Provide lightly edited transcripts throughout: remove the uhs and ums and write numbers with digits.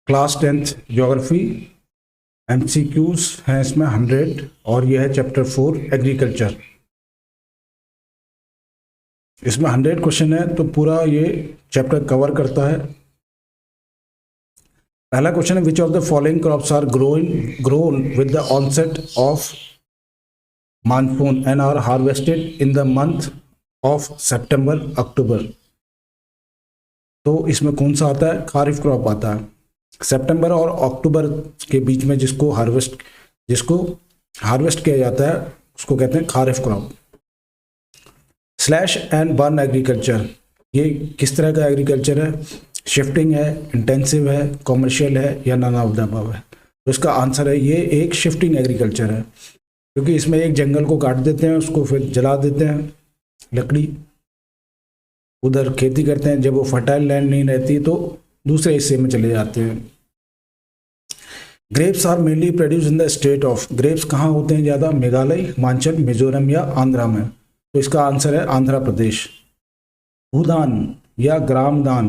Class 10th geography, MCQs हैं इसमें 100 और यह है चैप्टर 4 एग्रीकल्चर। इसमें 100 क्वेश्चन है तो पूरा ये चैप्टर कवर करता है। पहला क्वेश्चन है which of the following crops are grown with the onset of monsoon and are harvested in the month of September October. तो इसमें कौन सा आता है? खारिफ क्रॉप आता है। सितंबर और अक्टूबर के बीच में जिसको हार्वेस्ट किया जाता है उसको कहते हैं kharif crop. Slash and burn agriculture, ये किस तरह का एग्रीकल्चर है? शिफ्टिंग है, इंटेंसिव है, कॉमर्शियल है या नन ऑफ द अबव है? तो इसका आंसर है ये एक शिफ्टिंग एग्रीकल्चर है, क्योंकि इसमें एक जंगल को काट देते हैं, उसको फिर जला देते हैं, लकड़ी उधर खेती करते हैं। जब वो फर्टाइल लैंड नहीं रहती तो दूसरे हिस्से में चले जाते हैं। Grapes are mainly produce in the state of, grapes कहाँ होते हैं ज़्यादा? मेघालय, हिमाचल, मिजोरम या आंध्रा में। तो इसका आंसर है आंध्र प्रदेश। भूदान या ग्रामदान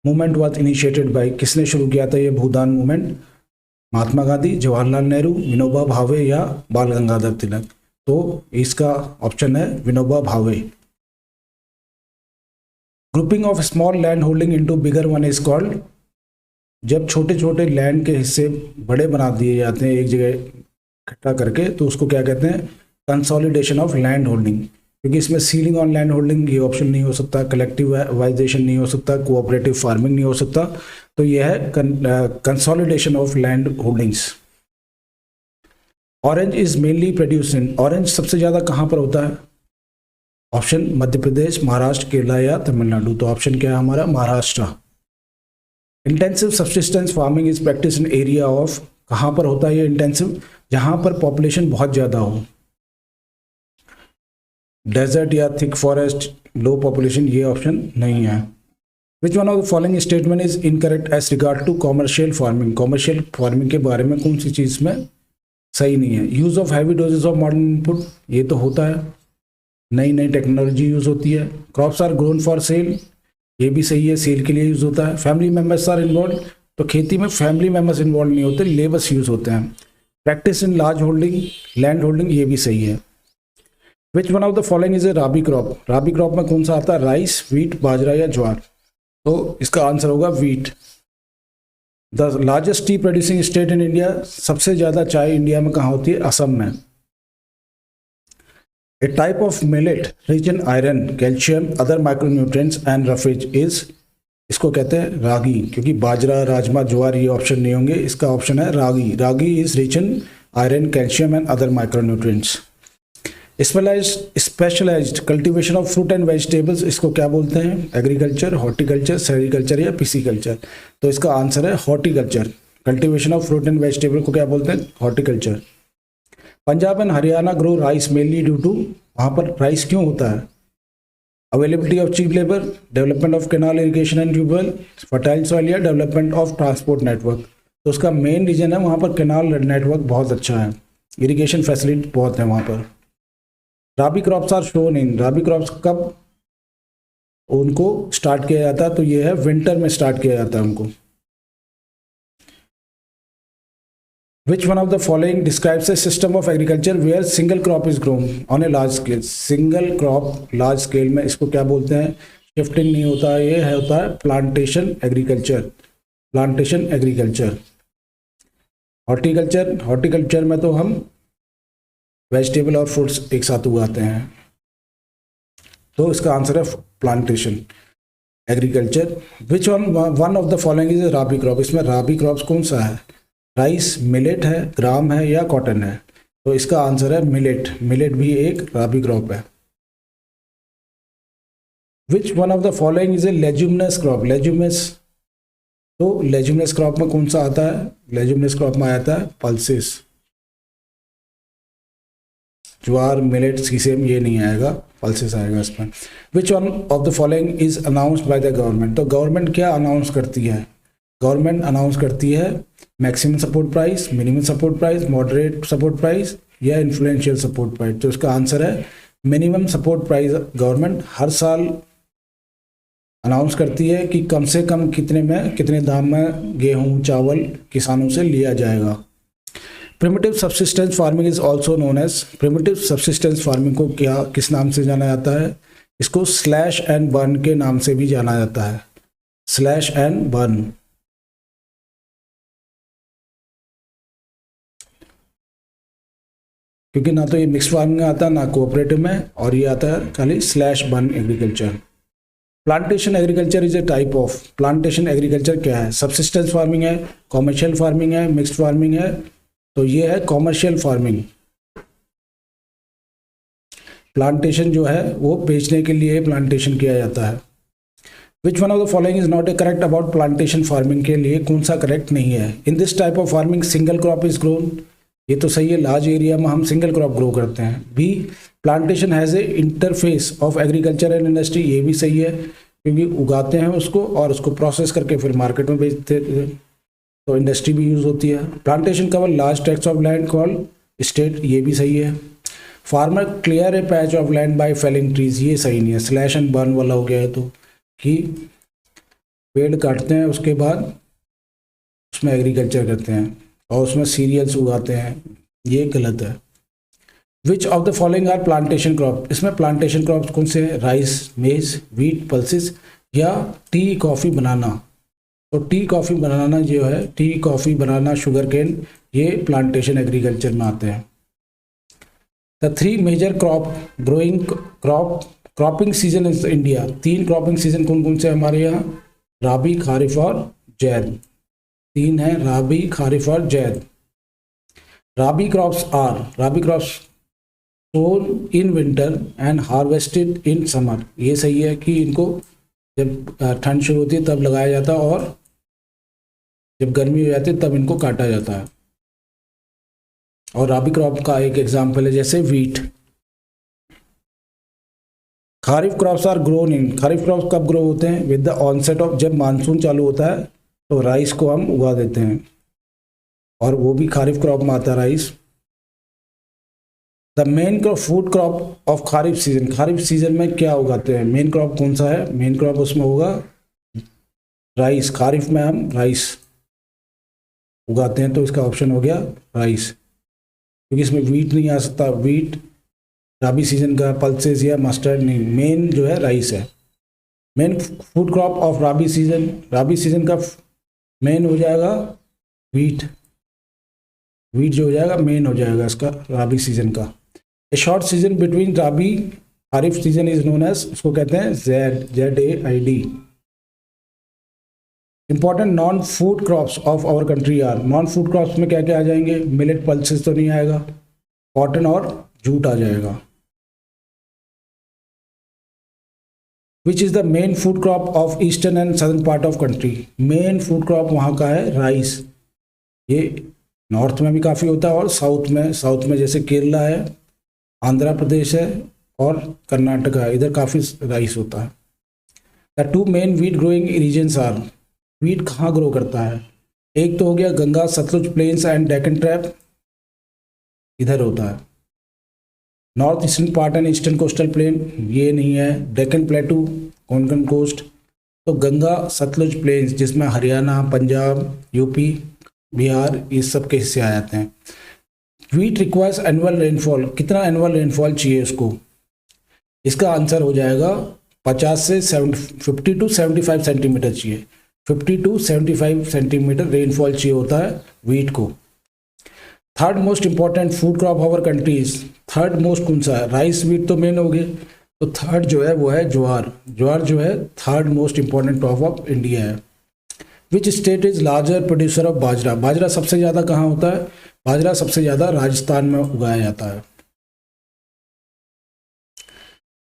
मूवमेंट वाज इनिशिएटेड बाय, किसने शुरू किया था ये भूदान मूवमेंट? महात्मा गांधी, जवाहरलाल नेहरू, विनोबा भावे या बाल गंगाधर तिलक। तो इसका ऑप्शन है Vinoba Bhave. Grouping of small land holding into bigger one is called, जब छोटे छोटे लैंड के हिस्से बड़े बना दिए जाते हैं एक जगह इकट्ठा करके, तो उसको क्या कहते हैं? Consolidation of land holding. क्योंकि इसमें सीलिंग ऑन लैंड होल्डिंग ये ऑप्शन नहीं हो सकता, कलेक्टिवाइजेशन नहीं हो सकता, कोऑपरेटिव फार्मिंग नहीं हो सकता, तो यह है consolidation of land holdings. Orange is mainly produced in, orange सबसे ज़्यादा कहाँ पर होता है? ऑप्शन मध्य प्रदेश, महाराष्ट्र, केरला या तमिलनाडु। तो ऑप्शन क्या है हमारा? Maharashtra. Intensive subsistence farming is practice in area of, कहाँ पर होता है ये इंटेंसिव? जहाँ पर पॉपुलेशन बहुत ज़्यादा हो, डेजर्ट या थिक फॉरेस्ट, लो पॉपुलेशन, ये ऑप्शन नहीं है। Which one of the following statement is incorrect as regard to commercial farming, commercial farming के बारे में कौन सी चीज़ में सही नहीं है? Use of heavy dosages of modern input, ये तो होता है, नई नई टेक्नोलॉजी यूज़ होती है। Crops are grown for sale, ये भी सही है, सेल के लिए यूज़ होता है। फैमिली मेम्बर्स आर इन्वॉल्व, तो खेती में फैमिली मेम्बर्स इन्वॉल्व नहीं होते, लेबर्स यूज़ होते हैं। Practice in large holding, land holding, ये भी सही है। Which one of the following is a rabi crop, rabi crop में कौन सा आता है? राइस, व्हीट, बाजरा या ज्वार। तो इसका आंसर होगा wheat. The largest T producing state in India, सबसे ज़्यादा चाय इंडिया में कहाँ होती है? असम में। A type of millet rich in iron, calcium, other micronutrients and roughage is, इसको कहते हैं रागी, क्योंकि बाजरा, राजमा, ज्वार ये ऑप्शन नहीं होंगे, इसका ऑप्शन है ragi. Ragi is rich in iron, calcium and other micronutrients. Specialized cultivation of fruit and vegetables, इसको क्या बोलते हैं? एग्रीकल्चर, हॉर्टिकल्चर, सेरिकल्चर या पिसीकल्चर। तो इसका आंसर है horticulture. Cultivation of fruit and vegetable को क्या बोलते हैं? Horticulture. Punjab and Haryana grow rice mainly due to, वहाँ पर राइस क्यों होता है? Availability of cheap labour, development of canal irrigation and tubewell, fertile soil या डेवलपमेंट ऑफ ट्रांसपोर्ट नेटवर्क। तो उसका मेन रीजन है वहाँ पर कैनाल नेटवर्क बहुत अच्छा है, इरिगेशन फैसिलिटी बहुत है वहाँ पर। Rabi crops are sown in, rabi crops कब उनको स्टार्ट किया जाता है? तो ये है विंटर में स्टार्ट किया जाता है उनको। Which one of the following describes a system of agriculture where single crop is grown on a large scale? Single crop large scale में इसको क्या बोलते हैं? शिफ्टिंग नहीं होता है, ये है होता है plantation agriculture. Plantation agriculture. Horticulture, horticulture में तो हम वेजिटेबल और फ्रूट्स एक साथ उगाते हैं, तो इसका आंसर है plantation agriculture. Which one of the following is rabi crop, इसमें राबी क्रॉप्स कौन सा है? राइस, मिलेट है, ग्राम है या कॉटन है? तो इसका आंसर है मिलेट। मिलेट भी एक राबी क्रॉप है। Which one of the following is a leguminous crop, leguminous, तो लेज्यूमिनस क्रॉप में कौन सा आता है? लेज्यूमिनस क्रॉप में आता है पल्सेस। ज्वार, मिलेट, सीसेम ये नहीं आएगा, पल्सेस आएगा इसमें। विच one of the following is announced by the government, तो गवर्नमेंट क्या अनाउंस करती है? गवर्नमेंट अनाउंस करती है maximum support price, minimum support price, moderate support price या इन्फ्लुएंशियल सपोर्ट प्राइस। तो इसका आंसर है मिनिमम सपोर्ट प्राइस। गवर्नमेंट हर साल अनाउंस करती है कि कम से कम कितने दाम में गेहूं चावल किसानों से लिया जाएगा। Primitive subsistence farming is also known as, primitive subsistence farming को किस नाम से जाना जाता है? इसको स्लैश एंड बर्न के नाम से भी जाना जाता है, स्लैश एंड बर्न। क्योंकि ना तो ये मिक्स फार्मिंग में आता है ना कोऑपरेटिव में, और ये आता है खाली slash burn agriculture. Plantation agriculture is a type of, plantation agriculture क्या है? सब्सिस्टेंस फार्मिंग है, कॉमर्शियल फार्मिंग है, मिक्स्ड फार्मिंग है, तो ये है कॉमर्शियल फार्मिंग। प्लांटेशन जो है वो बेचने के लिए प्लांटेशन किया जाता है। Which one of the following is not A correct about plantation farming के लिए कौन सा करेक्ट नहीं है? In this type of farming single crop is grown, ये तो सही है, लार्ज एरिया में हम सिंगल क्रॉप ग्रो करते हैं। B, plantation has a interface of agriculture and industry, ये भी सही है, क्योंकि उगाते हैं उसको और उसको प्रोसेस करके फिर मार्केट में बेचते हैं, तो इंडस्ट्री भी यूज़ होती है। Plantation cover large tracts of land called state, ये भी सही है। Farmer clear a patch of land by felling trees, ये सही नहीं है, स्लैश एंड बर्न वाला हो गया है, तो कि पेड़ काटते हैं उसके बाद उसमें एग्रीकल्चर करते हैं और उसमें सीरियल्स उगाते हैं, ये गलत है। Which of the following are plantation crop, इसमें प्लांटेशन क्रॉप कौन से हैं? राइस, मेज, व्हीट, पल्सेस या टी, कॉफ़ी, बनाना। तो टी, कॉफ़ी, बनाना जो है, tea, coffee, banana, sugar cane, ये प्लांटेशन एग्रीकल्चर में आते हैं। The three major cropping season in India, 3 cropping season कौन कौन से हमारे यहाँ? राबी, खारिफ और जैद, 3 है, राबी, खारिफ और zaid. Rabi crops sown in winter and harvested in summer, ये सही है कि इनको जब ठंड शुरू होती है तब लगाया जाता है और जब गर्मी हो जाती है तब इनको काटा जाता है। और राबी क्रॉप का एक एग्जाम्पल है जैसे wheat. Kharif crops are grown in, kharif crops कब ग्रो होते हैं? विद द ऑनसेट ऑफ, जब मानसून चालू होता है तो राइस को हम उगा देते हैं और वो भी खारिफ क्रॉप में आता है rice. The main crop food crop of kharif season, kharif season में क्या उगाते हैं? मेन क्रॉप कौन सा है? मेन क्रॉप उसमें होगा राइस, खारिफ में हम राइस उगाते हैं, तो इसका ऑप्शन हो गया राइस, क्योंकि इसमें वीट नहीं आ सकता, वीट राबी सीजन का, पल्सेस या मस्टर्ड नहीं, मेन जो है राइस है। Main food crop of rabi season का मेन हो जाएगा वीट, वीट जो हो जाएगा मेन हो जाएगा इसका राबी सीजन का। A short season between rabi kharif season is known as, उसको कहते हैं ZAID। Important non food crops of our country are, non food crops में क्या क्या आ जाएंगे? मिलेट, पल्सेस तो नहीं आएगा, कॉटन और जूट आ जाएगा। विच is the main food crop of eastern and southern part of country, main food crop वहाँ का है राइस, ये नॉर्थ में भी काफ़ी होता है और साउथ में जैसे केरला है, आंध्र प्रदेश है और कर्नाटका है, इधर काफ़ी राइस होता है। The 2 main wheat growing regions are, wheat कहाँ ग्रो करता है? एक तो हो गया Ganga Sutlej plains and Deccan trap, इधर होता है। North eastern part and eastern coastal plain, ये नहीं है। डेक्कन प्लेटू, कोंकण कोस्ट, तो गंगा सतलुज प्लेन्स जिसमें हरियाणा, पंजाब, यूपी, बिहार, ये सब के हिस्से आ जाते हैं। वीट रिक्वायर्स एनुअल रेनफॉल, कितना एनुअल रेनफॉल चाहिए उसको? इसका आंसर हो जाएगा 50 to 75 सेंटीमीटर चाहिए, 50 to 75 सेंटीमीटर रेनफॉल चाहिए होता है वीट को। Third most important food crop our countries, third most कौन सा है? राइस, वीट तो मेन हो गए, तो थर्ड जो है वो है ज्वार, ज्वार जो है third most important crop of India है। Which state is larger producer of bajra, bajra सबसे ज़्यादा कहाँ होता है? बाजरा सबसे ज़्यादा राजस्थान में उगाया जाता है।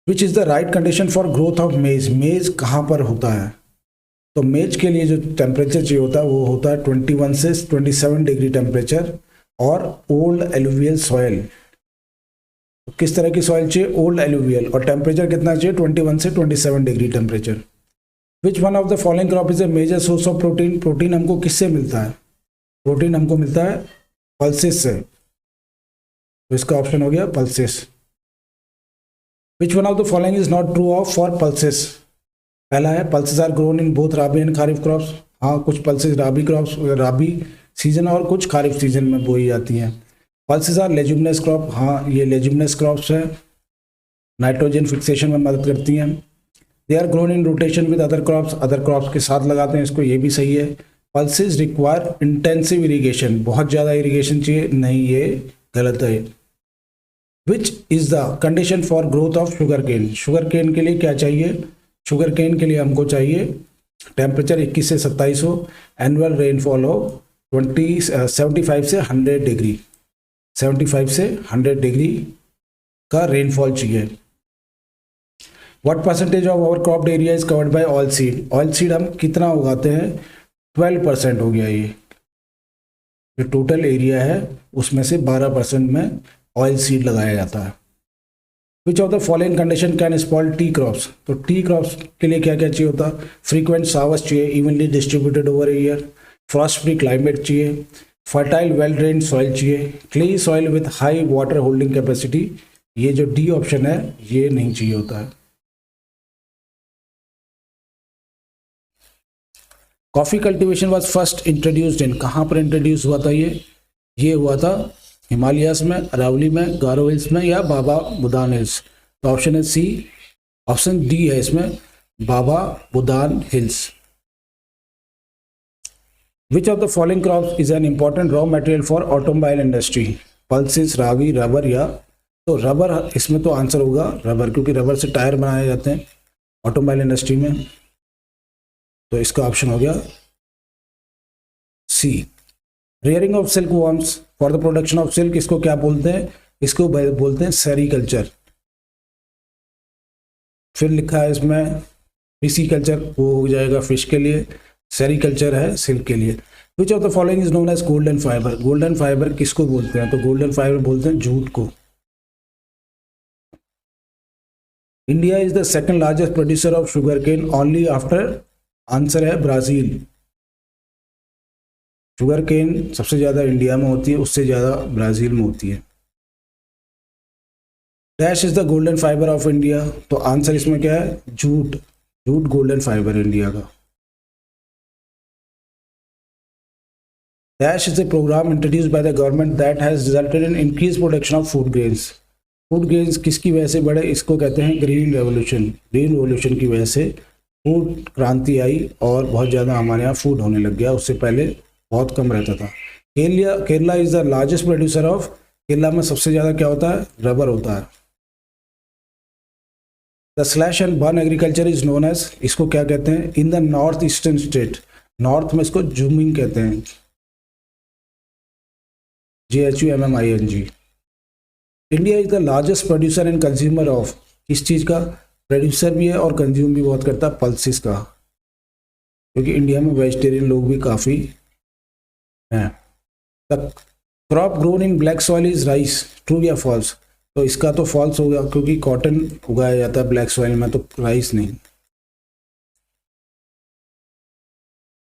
Which is the right condition for growth of मेज, मेज कहाँ पर होता है? तो मेज के लिए जो टेम्परेचर चाहिए होता है वो होता है 21 से 27 डिग्री टेम्परेचर और ओल्ड एलुवियल सॉइल। तो किस तरह की सॉइल चाहिए? ओल्ड एलुवियल, और टेम्परेचर कितना चाहिए? 21 से 27 degree temperature. Which one of the following crop is a major source of protein, protein हमको किससे मिलता है? प्रोटीन हमको मिलता है पल्सेस से, तो इसका ऑप्शन हो गया pulses. Which one of the following is not true of for pulses, पहला है pulses are grown in both rabi and kharif crops. हाँ, कुछ pulses rabi crops rabi season और कुछ खारिफ सीजन में बोई जाती हैं। Pulses are leguminous crop. हाँ, ये लेज्यूमिनस क्रॉप्स है, नाइट्रोजन फिक्सेशन में मदद करती हैं। They are grown in rotation with other crops के साथ लगाते हैं इसको, ये भी सही है। पल्सेस रिक्वायर इंटेंसिव इरीगेशन, बहुत ज़्यादा इरीगेशन चाहिए, नहीं ये गलत है। Which is the condition for growth of sugar cane. Sugar cane के लिए क्या चाहिए? शुगर केन के लिए हमको चाहिए टेम्परेचर 21 से 27 हो, एनुअल रेनफॉल हो 75 से 100 डिग्री, 75 से 100 डिग्री का रेनफॉल चाहिए। What percentage of our cropped area is covered by oil seed. Oil seed हम कितना उगाते हैं? 12% हो गया। ये जो टोटल एरिया है उसमें से 12% में ऑयल सीड लगाया जाता है। Which of the following condition can spoil T crops. तो टी क्रॉप्स के लिए क्या क्या चाहिए होता? फ्रीक्वेंट शावर्स चाहिए, evenly distributed over year, Frost free climate चाहिए, फर्टाइल वेल ड्रेन्ड सॉइल चाहिए, clay soil with high water holding capacity. ये जो डी ऑप्शन है ये नहीं चाहिए होता है। Coffee cultivation was first introduced in, कहाँ पर इंट्रोड्यूस हुआ था? ये हुआ था हिमालयास में, अरावली में, गारो हिल्स में या बाबा बुदान हिल्स। तो ऑप्शन है सी, ऑप्शन डी है इसमें, Baba Budan hills. Which of the following crops is an important raw material for automobile industry? Pulses, ragi, rubber या तो रबर, इसमें तो आंसर होगा रबर, क्योंकि रबर से टायर बनाए जाते हैं ऑटोमोबाइल इंडस्ट्री में। तो इसका ऑप्शन हो गया C. Rearing of silk worms for the production of silk, इसको क्या बोलते हैं? इसको बोलते हैं सेरीकल्चर। फिर लिखा है इसमें फिशिकल्चर, वो हो जाएगा फिश के लिए, सेरीकल्चर है सिल्क के लिए। Which of the following is known as golden fibre. Golden fibre किसको बोलते हैं? तो गोल्डन फाइबर बोलते हैं जूट को। India is the second largest producer of sugar cane only after, answer है ब्राजील। शुगर केन सबसे ज़्यादा इंडिया में होती है, उससे ज़्यादा ब्राज़ील में होती है। Dash is the golden fibre of India, तो आंसर इसमें क्या है? Jute. Jute golden fibre India का। Dash is the programme introduced by the government that has resulted in increase production of food grains. Food grains किसकी वजह से बढ़े? इसको कहते हैं ग्रीन रेवोल्यूशन। ग्रीन रेवोल्यूशन की वजह से फूड क्रांति आई और बहुत ज़्यादा हमारे यहाँ फूड होने लग गया, उससे पहले बहुत कम रहता था। Kerala is the largest producer of, Kerala में सबसे ज़्यादा क्या होता है? रबर होता है। The slash and burn agriculture is known as, इसको क्या कहते हैं? In the north eastern state, north में इसको जूमिंग कहते हैं, JHUMMING। India is the largest producer and consumer of, किस चीज़ का? प्रोड्यूसर भी है और कंज्यूम भी बहुत करता है, पल्सेस का, क्योंकि इंडिया में वेजिटेरियन लोग भी काफ़ी हैं। The crop grown in black soil is rice, true या फॉल्स? तो इसका तो फॉल्स होगा, क्योंकि कॉटन उगाया जाता है ब्लैक सॉइल में, तो राइस नहीं।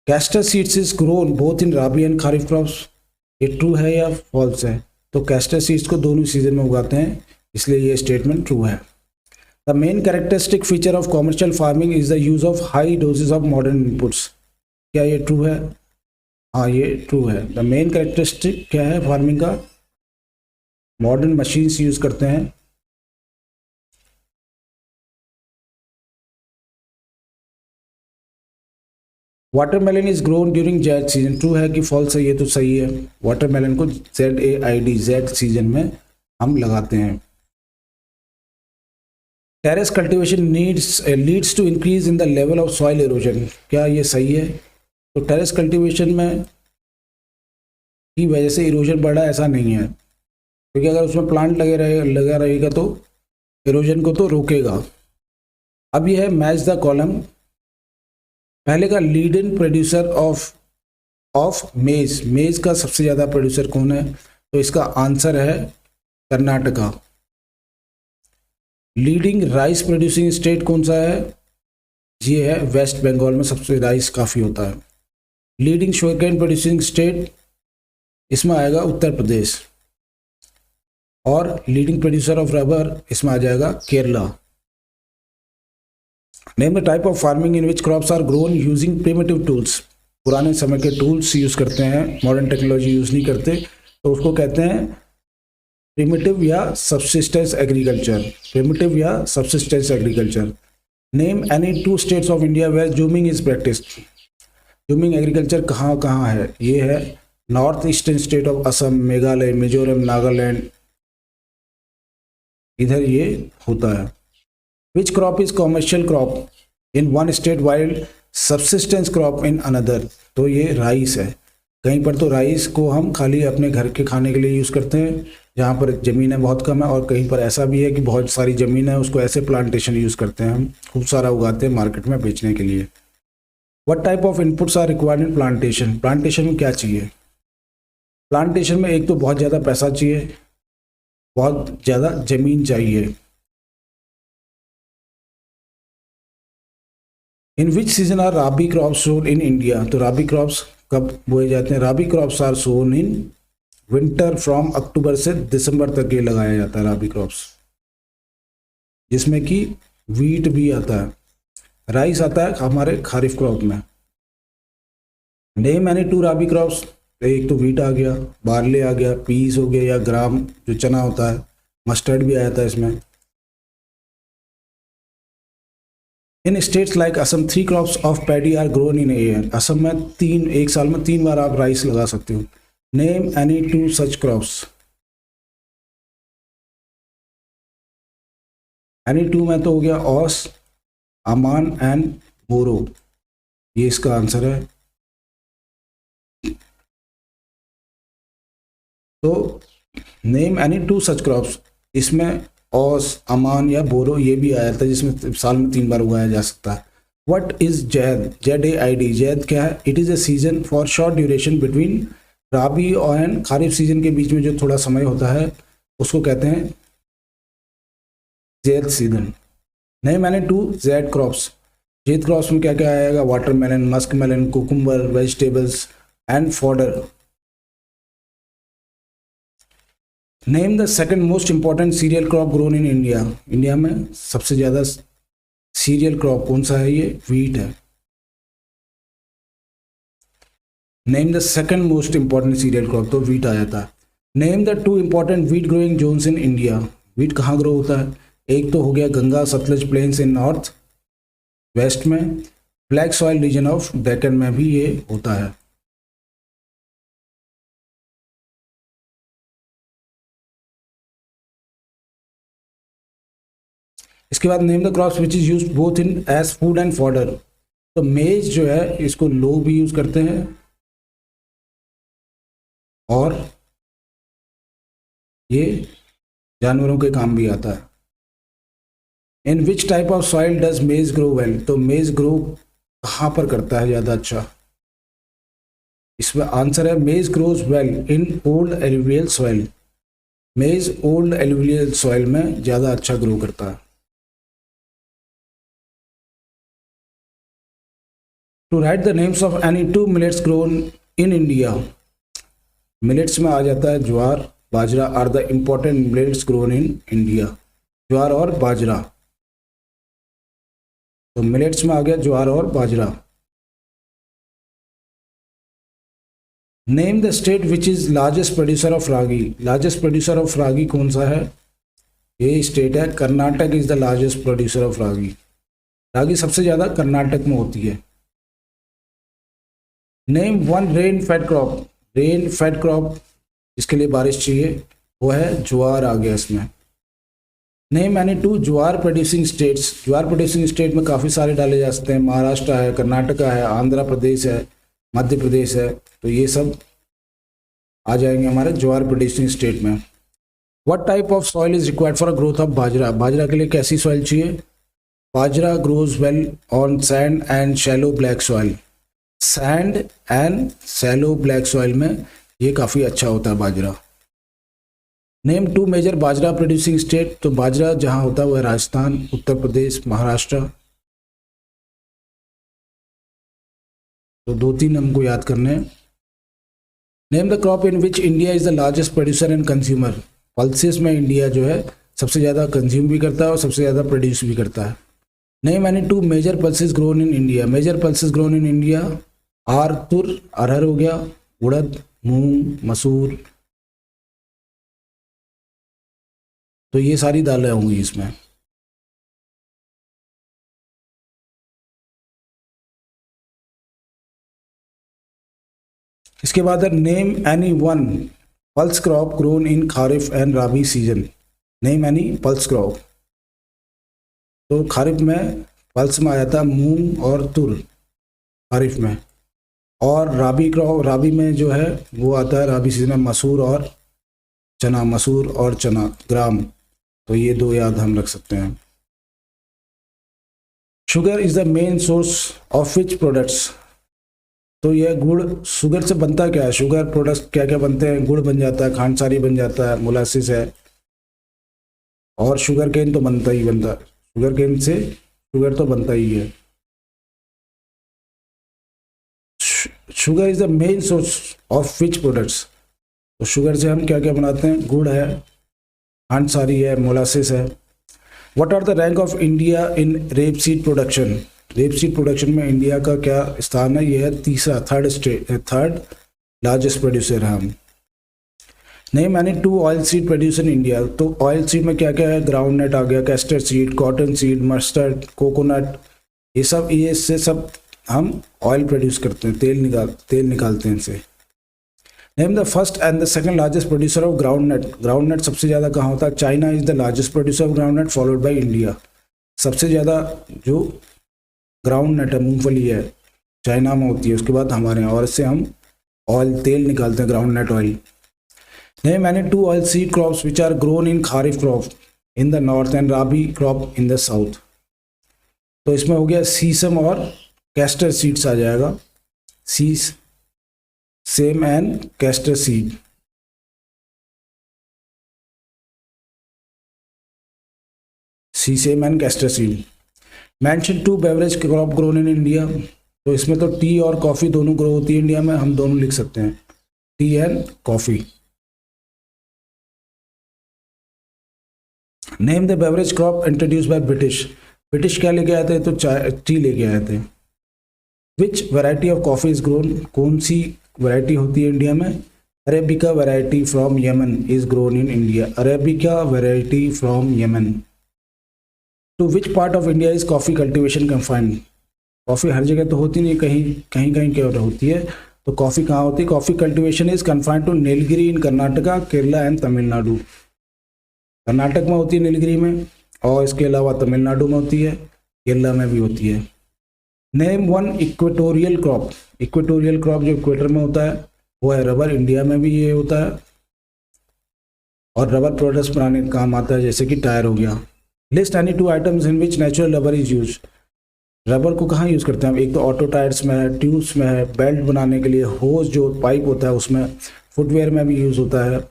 Castor seeds is grown both in rabi and kharif crops, ये ट्रू है या फॉल्स है? तो कैस्टर सीड्स को दोनों सीजन में उगाते हैं, इसलिए ये स्टेटमेंट ट्रू है। The main characteristic feature of commercial farming is the use of high doses of modern inputs, क्या ये ट्रू है? हाँ, ये ट्रू है। द मेन कैरेक्टरिस्टिक क्या है फार्मिंग का? मॉडर्न मशीन्स यूज करते हैं। Watermelon is grown during Z season, true है कि फॉल्स है? ये तो सही है। वाटरमेलन को ZAID जेड सीजन में हम लगाते हैं। Terrace cultivation leads to increase in the level of soil erosion, क्या ये सही है? तो टेरेस कल्टीवेशन में की वजह से इरोजन बढ़ा, ऐसा नहीं है, क्योंकि अगर उसमें प्लांट लगा रहेगा तो इरोजन को तो रोकेगा। अब यह है मैच द कॉलम। पहले का लीड इन प्रोड्यूसर ऑफ मेज, मेज का सबसे ज़्यादा प्रोड्यूसर कौन है? तो इसका आंसर है Karnataka. Leading rice producing state कौन सा है? ये है वेस्ट बंगाल में सबसे राइस काफ़ी होता है। लीडिंग शुगरकेन प्रोड्यूसिंग स्टेट, इसमें आएगा उत्तर प्रदेश। और लीडिंग प्रोड्यूसर ऑफ रबर, इसमें आ जाएगा Kerala. Name the type of farming in which crops are grown using primitive tools. पुराने समय के टूल्स यूज करते हैं, मॉडर्न टेक्नोलॉजी यूज नहीं करते, तो उसको कहते हैं प्रिमिटिव या सबसिस्टेंस एग्रीकल्चर। प्रिमिटिव या subsistence agriculture. Name any 2 states of India where jhumming is practised. Jhumming agriculture कहाँ कहाँ है? ये है north eastern state of Assam, Meghalaya, Mizoram, Nagaland, इधर ये होता है। Which crop is commercial crop in one state while subsistence crop in another. तो ये राइस है। कहीं पर तो राइस को हम खाली अपने घर के खाने के लिए यूज़ करते हैं, जहाँ पर ज़मीनें बहुत कम है, और कहीं पर ऐसा भी है कि बहुत सारी ज़मीन है, उसको ऐसे प्लांटेशन यूज़ करते हैं, हम खूब सारा उगाते हैं मार्केट में बेचने के लिए। What type of inputs are required in plantation. Plantation में क्या चाहिए? प्लांटेशन में एक तो बहुत ज़्यादा पैसा चाहिए, बहुत ज़्यादा ज़मीन चाहिए। In which season are rabi crops sown in India. तो राबी क्रॉप्स कब बोए जाते हैं? Rabi crops are sown in winter, from October से दिसंबर तक ये लगाया जाता है राबी क्रॉप्स, जिसमें कि वीट भी आता है, राइस आता है हमारे खारिफ क्रॉप में। नेम एनी 2 राबी क्रॉप्स। एक तो वीट आ गया, बार्ले आ गया, पीस हो गया या ग्राम जो चना होता है, मस्टर्ड भी आया था इसमें। In states like Assam 3 crops of paddy are grown in year. Assam में एक साल में 3 बार आप राइस लगा सकते हो। नेम एनी 2 सच क्रॉप्स। एनी 2 में तो हो गया ऑस, अमान एंड बोरो, ये इसका आंसर है। तो नेम एनी 2 सच क्रॉप्स, इसमें ऑस, अमान या बोरो ये भी आया था, जिसमें साल में 3 बार उगाया जा सकता है। What is zaid? ZAID। Zaid क्या है? It is a season for short duration between rabi and kharif season के बीच में जो थोड़ा समय होता है उसको कहते हैं zaid season. Name any 2 zaid crops. Zaid crops में क्या क्या आएगा? Watermelon, musk melon, cucumber, vegetables and fodder. Name the second most important cereal crop grown in India. India में सबसे ज़्यादा सीरियल क्रॉप कौन सा है? ये वीट है। Name the second most important cereal crop, तो वीट आया था। Name the 2 important wheat growing zones in India. Wheat कहाँ ग्रो होता है? एक तो हो गया Ganga Sutlej plains in north west में, black soil region of Deccan में भी ये होता है। इसके बाद name the crops which is use both in as food and fodder. तो मेज जो है इसको लोग भी यूज करते हैं और ये जानवरों के काम भी आता है। In which type of soil does maize grow well. तो मेज ग्रो कहाँ पर करता है ज़्यादा अच्छा? इसमें आंसर है maize grows well in old alluvial soil. Maize old alluvial soil में ज़्यादा अच्छा ग्रो करता है। To write the names of any 2 millets grown in India. Millets में आ जाता है jowar, bajra are the important millets grown in India. Jowar और बाजरा, तो मिलेट्स में आ गया ज्वार और bajra. Name the state which is largest producer of ragi. Largest producer of ragi कौन सा है? ये स्टेट है Karnataka is the largest producer of ragi. Ragi सबसे ज़्यादा कर्नाटक में होती है। Name 1 rain fed crop. Rain fed crop जिसके लिए बारिश चाहिए वो है ज्वार, आ गया इसमें। नेम एनी 2 ज्वार प्रोड्यूसिंग स्टेट्स। ज्वार प्रोड्यूसिंग स्टेट में काफ़ी सारे डाले जा सकते हैं, महाराष्ट्र है, कर्नाटका है, आंध्र प्रदेश है, मध्य प्रदेश है, तो ये सब आ जाएंगे हमारे ज्वार प्रोड्यूसिंग स्टेट में। What type of soil is required for growth of bajra. Bajra के लिए कैसी सॉइल चाहिए? Bajra grows well on sand and shallow black soil. Sand and shallow black soil में ये काफ़ी अच्छा होता है bajra. Name 2 major bajra producing state. तो बाजरा जहाँ होता है वह राजस्थान, उत्तर प्रदेश, महाराष्ट्र, तो 2-3 हमको याद करने हैं। Name the crop in which India is the largest producer and consumer. Pulses में इंडिया जो है सबसे ज़्यादा कंज्यूम भी करता है और सबसे ज़्यादा प्रोड्यूस भी करता है। Name any two major pulses grown in India. Major pulses grown in India are tur, arhar हो गया, उड़द, मूंग, मसूर, तो ये सारी दालें होंगी इसमें। इसके बाद है name any one pulse crop grown in kharif and rabi season. Name any pulse crop, तो खारिफ में पल्स में आ जाता है मूंग और तुर खारिफ में, और राबी क्रॉप, राबी में जो है वो आता है राबी सीजन में मसूर और चना, मसूर और चना ग्राम, तो ये दो याद हम रख सकते हैं। Sugar is the main source of which products. तो यह गुड़, शुगर से बनता क्या है, शुगर प्रोडक्ट्स क्या क्या बनते हैं, गुड़ बन जाता है, खांडसारी बन जाता है, मोलासिस है, और शुगर केन तो बनता ही बनता है, शुगर केन से शुगर तो बनता ही है। Sugar is the main source of which products, तो शुगर से हम क्या क्या बनाते हैं, गुड़ है, खांडसारी है, मोलासिस है। What are the rank of India in rapeseed production. Rapeseed production में इंडिया का क्या स्थान है, यह है तीसरा, थर्ड लार्जेस्ट प्रोड्यूसर है हम। Name any two oil seed producer in India. तो ऑयल सीड में क्या क्या है, ग्राउंड नट आ गया, castor seed, cotton seed, mustard, coconut, ये सब, ये इससे सब हम ऑयल प्रोड्यूस करते हैं, तेल निकालते हैं इनसे। Name the first and the second largest producer of ground nut. Ground nut सबसे ज़्यादा कहाँ होता है, China is the largest producer of ground nut followed by India. सबसे ज़्यादा जो ग्राउंड नट है, मूंगफली है, चाइना में होती है, उसके बाद हमारे यहाँ, और इससे हम ऑयल, तेल निकालते हैं, ground nut oil. Name any two oil seed crops which are grown in kharif crop in the north and rabi crop in the south. तो इसमें हो गया सीसम और कैस्टर सीड्स आ जाएगा, sesame and castor seed. Sesame and castor seed. Mention two beverage crop grown in India. तो इसमें तो टी और कॉफ़ी दोनों ग्रो होती है इंडिया में, हम दोनों लिख सकते हैं, T and coffee. Name the beverage crop introduce by British. British क्या लेके आए थे, तो चाय, टी लेके आए थे। Which variety of coffee is grown. कौन सी वैरायटी होती है इंडिया में, arabica variety from Yemen is grown in India. Arabica variety from Yemen. To which part of India is coffee cultivation confined. Coffee हर जगह तो होती नहीं, कहीं क्या होती है, तो कॉफ़ी कहाँ होती है, coffee cultivation is confined to Nilgiri in Karnataka, Kerala and Tamil Nadu. Karnataka में होती है नीलगिरी में, और इसके अलावा तमिलनाडु में होती है, केरला में भी होती है। Name one equatorial crop. Equatorial crop जो इक्वेटर में होता है वो है रबर, इंडिया में भी ये होता है, और रबर प्रोडक्ट्स बनाने का काम आता है, जैसे कि टायर हो गया। List any two items in which natural rubber is use. Rubber को कहाँ यूज़ करते हैं हम, एक तो ऑटो टायर्स में है, ट्यूब्स में है, बेल्ट बनाने के लिए, होज जो पाइप होता है उसमें, फुटवेयर में भी यूज़ होता है,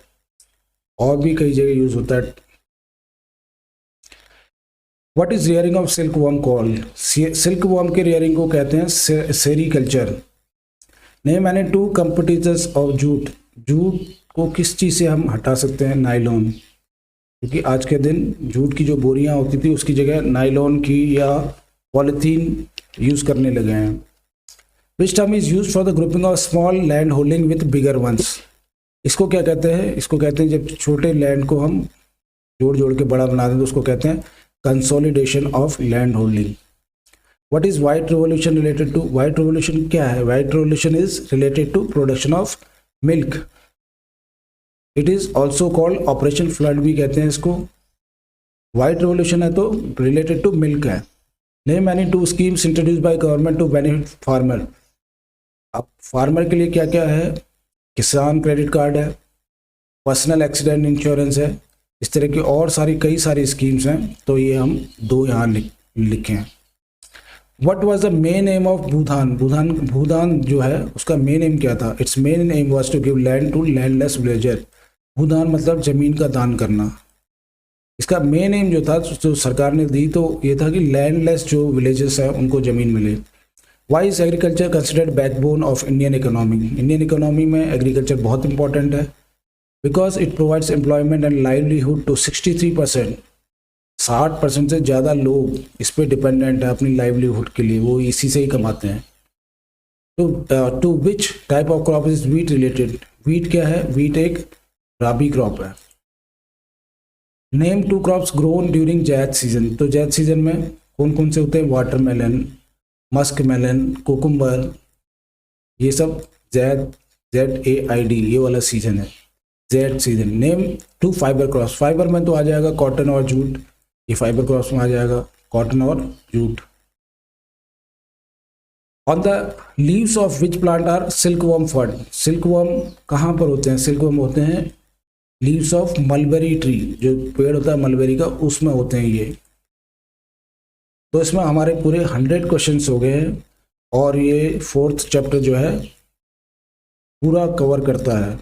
और भी कई जगह यूज़ होता है। What is rearing of silk worm called. Silk worm के रियरिंग को कहते हैं sericulture. Name any to competitors of jute. Jute को किस चीज़ से हम हटा सकते हैं, नाइलॉन, क्योंकि आज के दिन जूट की जो बोरियां होती थी उसकी जगह नाइलॉन की या पॉलीथीन यूज़ करने लगे हैं। Which term is use for the grouping of small land holding with bigger ones. इसको क्या कहते हैं, इसको कहते हैं जब छोटे लैंड को हम जोड़ के बड़ा बना दें तो उसको कहते हैं consolidation of land holding. What is white revolution related to. White revolution क्या है, white revolution is related to production of milk. It is also called operation flood भी कहते हैं इसको। वाइट रिवॉल्यूशन है तो रिलेटेड टू मिल्क है। Name any two schemes introduce by government to benefit farmer. अब फार्मर के लिए क्या क्या है, किसान क्रेडिट कार्ड है, पर्सनल एक्सीडेंट इंश्योरेंस है, इस तरह की और कई सारी स्कीम्स हैं, तो ये हम दो यहाँ लिखे हैं। What was the main aim of Bhoodan. Bhoodan जो है उसका मेन एम क्या था, its main aim was to give land to landless villager. Bhoodan मतलब जमीन का दान करना। इसका मेन एम जो था, जो सरकार ने दी, तो ये था कि लैंडलेस जो विलेजेस हैं उनको ज़मीन मिले। Why is agriculture considered backbone of Indian economy. Indian economy में एग्रीकल्चर बहुत इंपॉर्टेंट है, because it provides employment and livelihood to 63%। 60% से ज़्यादा लोग इस पे डिपेंडेंट है अपनी लाइवलीहुड के लिए, वो इसी से ही कमाते हैं। To which type of crop is wheat related? Wheat क्या है? वीट एक राबी क्रॉप है। Name two crops grown during zaid season. तो जैद सीजन में कौन कौन से होते हैं? वाटरमेलन, मस्क मेलन, कोकुम्बर, ये सब ZAID ये वाला सीजन है, zaid season. Name two fibre crops. Fibre में तो आ जाएगा कॉटन और जूट, ये फाइबर क्रॉप्स में आ जाएगा कॉटन और jute. On the leaves of which plant are silkworm fed. Silkworm कहाँ पर होते हैं? सिल्कवर्म होते हैं लीव्स ऑफ मलबेरी ट्री, जो पेड़ होता है मलबेरी का, उसमें होते हैं ये। तो इसमें हमारे पूरे 100 क्वेश्चंस हो गए हैं और ये 4th चैप्टर जो है पूरा कवर करता है।